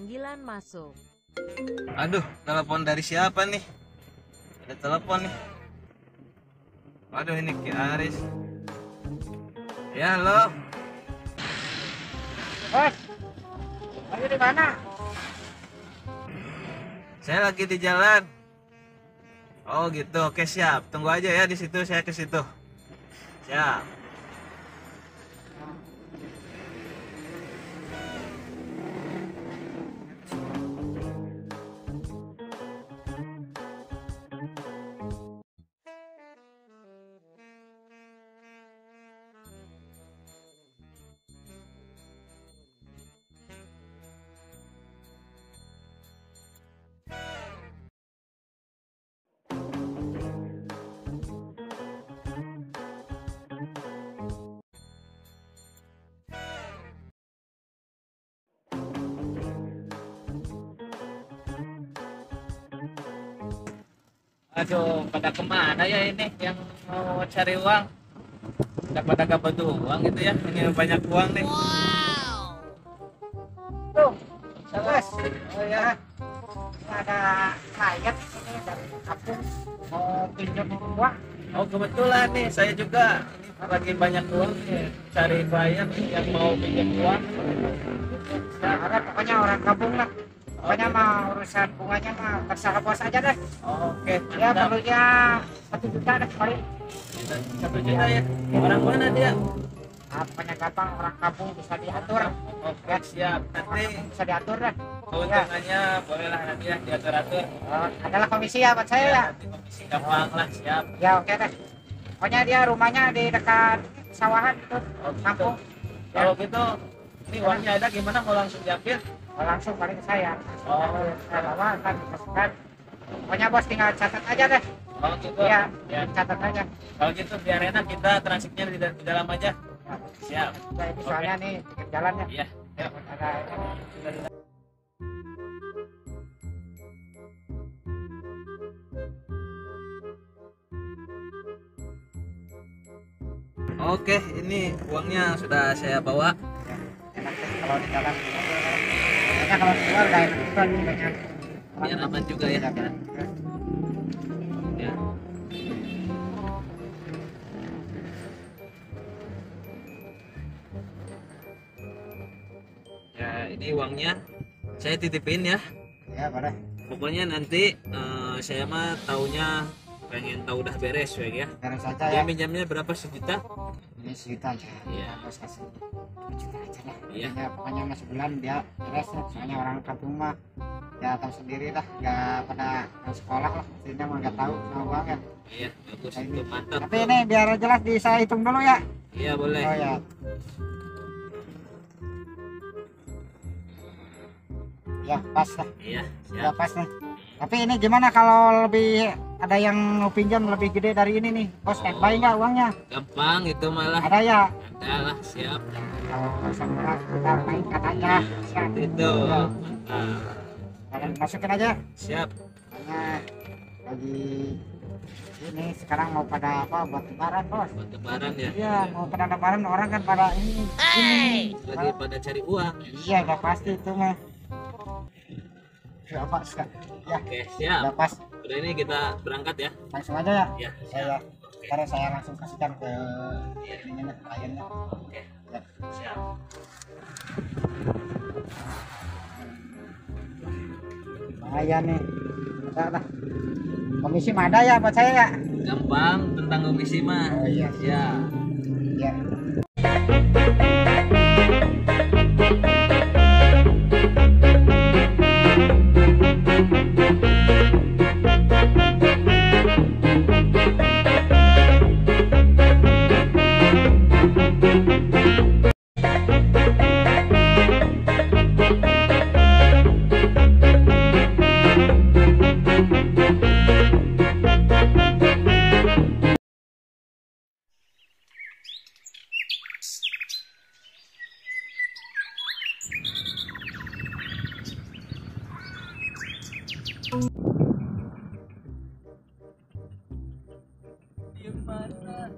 panggilan masuk. Aduh, telepon dari siapa nih? Ada telepon nih. Waduh, ini Ki Aris. Ya, halo. Bos, lagi di mana? Saya lagi di jalan. Oh gitu, oke siap. Tunggu aja ya di situ, saya ke situ. Siap. Aduh, pada kemana ya ini yang mau cari uang? Udah pada gak butuh uang gitu ya? Ini banyak uang nih. Tuh, bos. Oh ya, ada klien ini dari kampung mau pinjam uang. Oh kebetulan nih, saya juga ini lagi banyak uang nih. Cari klien yang mau pinjam uang. Ada pokoknya orang kampung lah. Pokoknya mah urusan bunganya mah terserah bos aja deh. Oke, Ya mantap. perlunya 1 juta deh paling. 1 juta ya. Orang mana dia? Pokoknya gampang, orang kampung bisa diatur. Oke, siap. Nanti Bisa diatur deh. keuntungannya bolehlah nanti ya diatur-atur. Adalah komisi ya buat saya ya. Nanti komisi gampang lah, siap. Ya oke deh. Pokoknya dia rumahnya di dekat sawahan itu, Oh, gitu. kampung. Kalau gitu, ini uangnya ada gimana mau langsung diambil? Langsung paling ke saya. Oh, Saya bawa kan dikasihkan. Pokoknya bos tinggal catat aja deh. oh gitu. Iya, Ya. catat aja. Kalau gitu biar enak kita transaksinya di dalam aja. Siap. Ya, ini soalnya nih pinggir jalannya. Iya. Yuk. Ada Oke, ini uangnya sudah saya bawa. enak deh kalau di jalan. Kayaknya kalau di luar gak enak juga nih banyak. Biar aman juga ya. Ya. Ya, ini uangnya saya titipin ya. Ya boleh. Pokoknya nanti saya mah taunya pengen tahu udah beres ya. Beres saja Dia ya. minjamnya berapa, 1 juta? Ini sejuta aja. Iya. Bos kasih 2 juta aja lah. Iya. Ya, pokoknya mas sebulan dia beres ya. Soalnya orang kampung mah ya tahu sendiri lah, nggak pada sekolah lah. Sehingga mah nggak tahu sama uang ya. Iya, bagus Nah, itu, mantap. Tapi ini biar jelas saya hitung dulu ya. Iya, boleh. Oh ya. Ya pas lah. Iya, Ya siap. pas nih. Tapi ini gimana kalau lebih ada yang mau pinjam lebih gede dari ini nih? Bos standby nggak uangnya? Gampang itu malah. Ada ya? Ada lah, siap. Kalau bisa murah kita main katanya. Siap. Itu. Ya. Mantap. Kalian masukin aja. Siap. Hanya lagi ini sekarang mau pada apa buat lebaran bos? Buat lebaran ya. Iya mau pada lebaran orang kan pada ini. Lagi pada cari uang. Iya udah pasti itu mah. Ya pas Kak. Ya Oke, siap. udah pas. Udah, ini kita berangkat ya. Langsung aja ya. Ya, Saya karena saya langsung kasihkan ke ininya kliennya. Oke, Ya. siap. Lumayan nih. Udah lah. Komisi mah ada ya buat saya ya. Gampang tentang komisi mah. Oh iya. Ya. Ya. Gimana?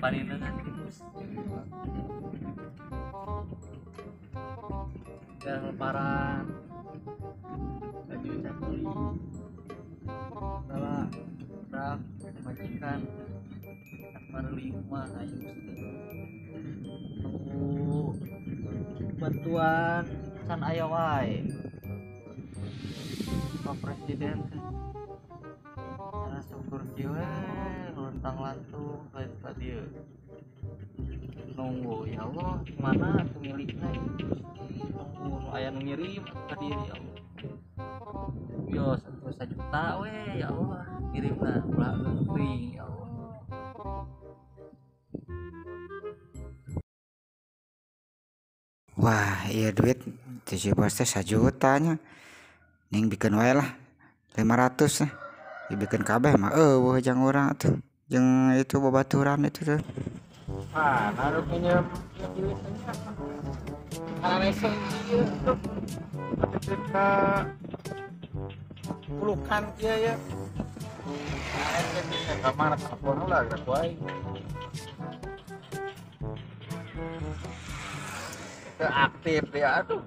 panin kan dan lebaran baju cakuli salah rak majikan tak lima ayo bantuan kan aya wae Pak Presiden kan syukur kieu lontang lantung lain ka dieu nunggu ya Allah mana pemiliknya nunggu aya nu ngirim ka dieu ya Allah yo 1 juta we ya Allah kirimna ulah leuwih ya Allah. Wah iya duit 17 teh 1 jutanya ning bikin wae lah 500 dibikin kabeh mah eueuh jang urang tuh jeung itu babaturan itu tuh Naruh pinjam karena iseng ieu tuh ketika pulukan dia ya bisa kamar telepon lah gerak wae aktif dia aduh.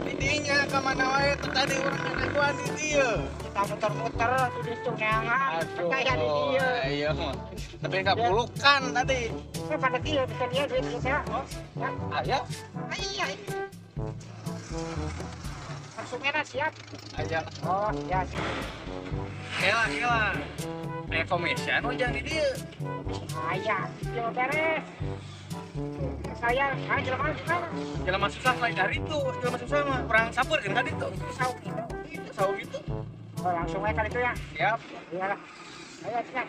Didinya kemana wae tuh tadi orang ngaduan di dia. kita muter-muter tuh di sungai kayak di dia Iya mah. Tapi enggak pulukan tadi. pada dia bisa dia duit kita Aya, iya langsung enak siap aya. oh ya Kela. Aya komision ujang di dia. ayah coba beres saya jelema sana Jelema susah lain dari itu, jelema susah mah perang sapur kan tadi tuh. sauk gitu Itu sawu gitu. oh langsung aja kali itu ya Siap. iyalah ayo siap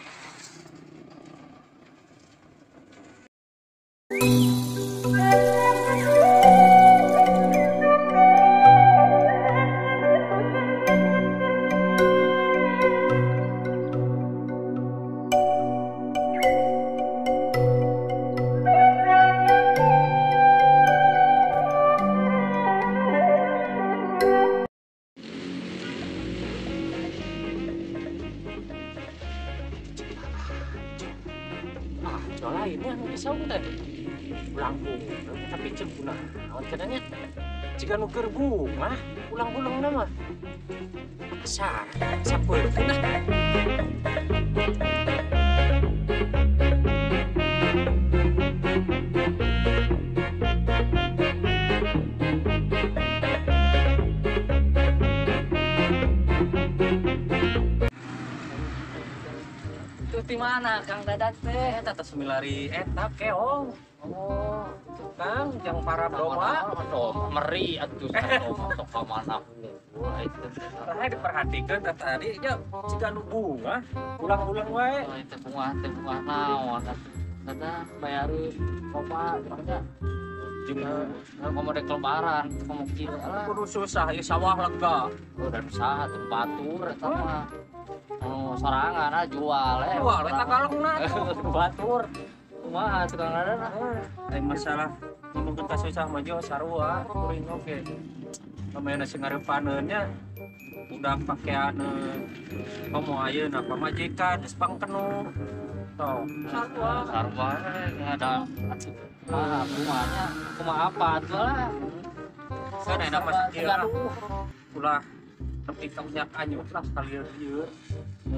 Jual lainnya nu bisa teh bulangkung tapi cembuna naon cenanya jika nu keur bunga ulang-ulang nama kasar sapeulkeun nah itu di mana Kang Dadat teh eta teh semilari eta keong oh itu Kang yang para broma meri atuh sok ka mana itu karena diperhatikan tadi nya jika nu bunga ulang-ulang wae itu bunga naon eta bayareun loba nya jeung komo dek lebaran komo kieu kudu susah ieu sawah lega udah bisa tuh batur eta mah sorangan jual eta kalengna batur kumaha tukang ladana lain masalah ngomong ke susah mah jo sarua kuring oge pamaina sing ngarepaneunnya udah pakaian komo ayeuna pamajikan geus pangpenuh toh sarua ada kumaha kumaha apa atuh lah sana ada pas kieu ulah tapi kamu anyut lah sekali ieu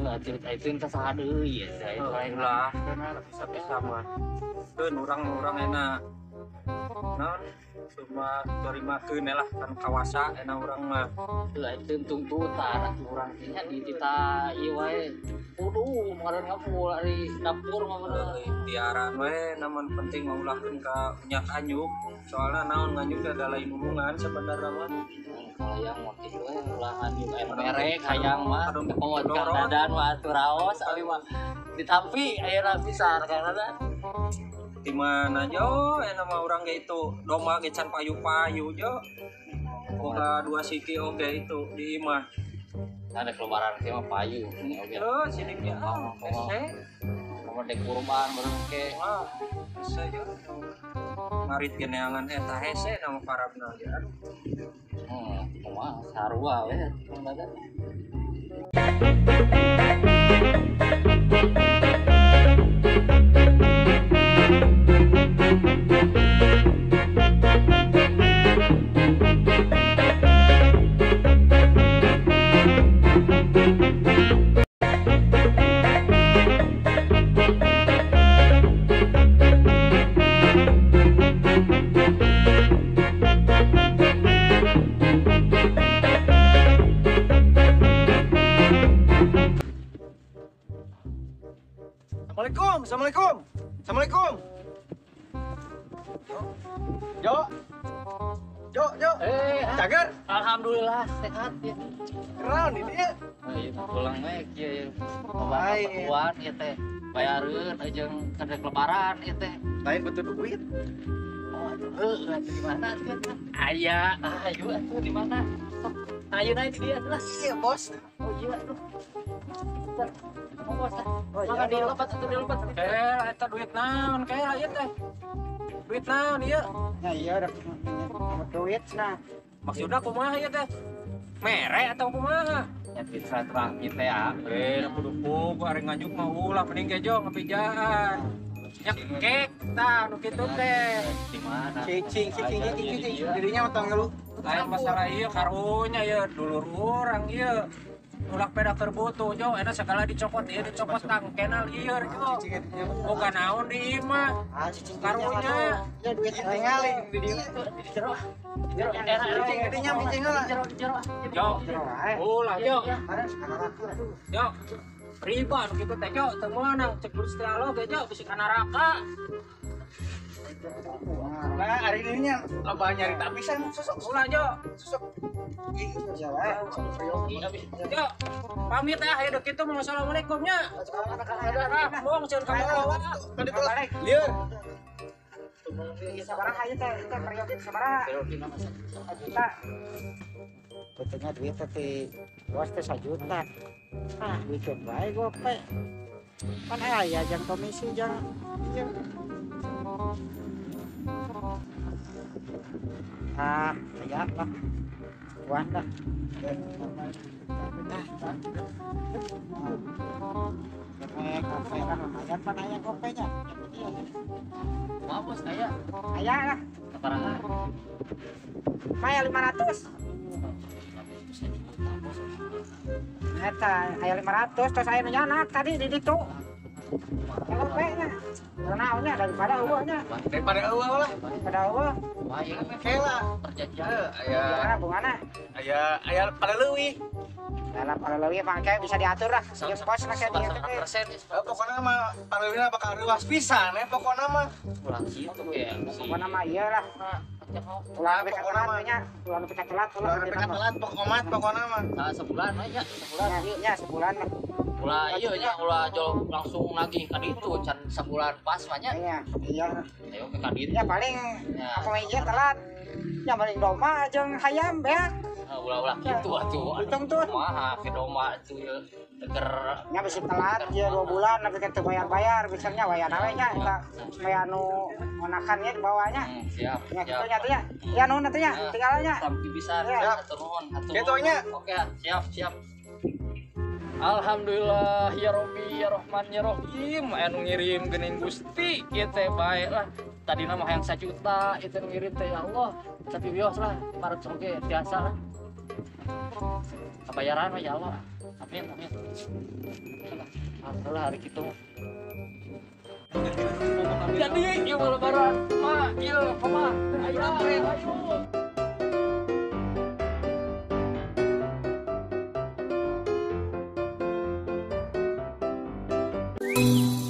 lah cerita itu yang kesah deui ya saya lain lah karena bisa mah keun urang-urang enak non cuma terimakeun lah kan kawasa enak urang mah teu itu tuntutan urang nya di kita ieu wae kudu kemarin ngapul di dapur mah tiaran we namun penting maulahkeun ka minyak anyuk soalnya naon nganyuk ada lain hubungan sebenarnya mah hayang mah kitu we ulah anyuk aya merek hayang mah pawon ka dadan mah atuh raos abi mah ditampi ayeuna pisan kana di mana jo enak mah urang ge itu domba ge can payu-payu jo boga 2 siki oge itu di imah ada kelembaran ke mah payu oge oh sidiknya mau dek kurban bareng ke bisa jo marit geneangan eta hese nama parabna ge kumaha sarua we dadan Assalamualaikum. Assalamualaikum. Jo. Cager. Alhamdulillah sehat ya. Keren ini dia. Pulang we kieu obat-obatan ieu teh. Bayareun jeung kada lebaran ieu teh. Lain betul duit. Di mana tuh? Aya, ayo atuh di mana? Ayo naik dia lah. Iya, Bos. Oh iya tuh. Maka dilepat atau dilepat. Eta duit naon kayak ieu teh. Duit naon ieu? Ya iya udah duit nah. Maksudna kumaha ieu teh? Mere atau kumaha? Ya bisa terang kita ya. Duku areng ngajuk mah ulah mending gejo ngapijaan. Nya kek tah nu kitu teh. Di mana? Cicing. Dirinya mah tong ngeluh. Lain masalah ieu karunya ieu dulur urang ieu. Ulah peda kerbutuh jo, enak segala dicopot ieu dicopot tangkenal ieu jo. Boga naon di imah. Karunya. Ya duit Tingali di dieu. Jero. Didinya micing heula. Jo. Ulah jo. Jo. Riba nu kitu teh jo, teu meunang cek Gusti Allah ge jo bisi ka neraka. Nah, hari ini nya loba nyari tapisan susuk Ulah jo. susuk. Jo. Pamit ah aya deu kitu mah assalamualaikum nya. Bong ceun ka bawah. Tadi balik. Lieur. sabaraha ieu teh periode sabaraha juta betulnya duit teh bos teh 1 juta bikin bae gope kan aya jang komisi jang ieu ya lah buan dah kafe lah lumayan pan aya gopenya Bos aya. aya lah Sabaraha? Maya 500 eta aya 500 terus aya nu nyanak tadi di ditu gopenya naonnya daripada eueuhnya Daripada eueuh lah. daripada eueuh Kela. Perjanjian. Aya bungana aya pada leuwih. dalam kalau leuwih mangke bisa diatur lah jeung pos na kayak dieu teh Pokoknya mah parewina bakal ruas pisan pokoknya mah. Ulang gitu ya. pokona mah ieu lah ulah nepi ka telat nya ulah nepi ka telat Ulah mereka telat pokoknya mah. Sebulan aja, sebulan. nya sebulan mah Ulah iya nya ulah jol langsung nagih ka ditu can sebulan pas mah nya. iya Ayo ke ka ditu. ya paling apa ieu telat nya paling domba jeung hayam beak Ulah gitu atuh. hitung tuh Kumaha ke domba atuh ieu teger nya bisa telat ya 2 bulan tapi kan teu bayar biasanya bayar nawe nya eta supaya anu ngonakan nya bawanya siap. nya kitu nya teh nya ya nuhun atuh nya tinggal nya Sampai bisa Ya. atur nuhun, atur nuhun. Gitu nya. Oke, siap. Alhamdulillah ya Rabbi ya Rahman ya Rahim anu ngirim geuning Gusti ieu teh bae lah. Tadi mah hayang 1 juta itu ngirim teh ya Allah. Tapi bios lah paret oge biasa lah. Kebayaran mah ya Allah. Amin. Alhamdulillah hari kitu. Jadi ieu lebaran mah ieu kumaha? Ayo. Thank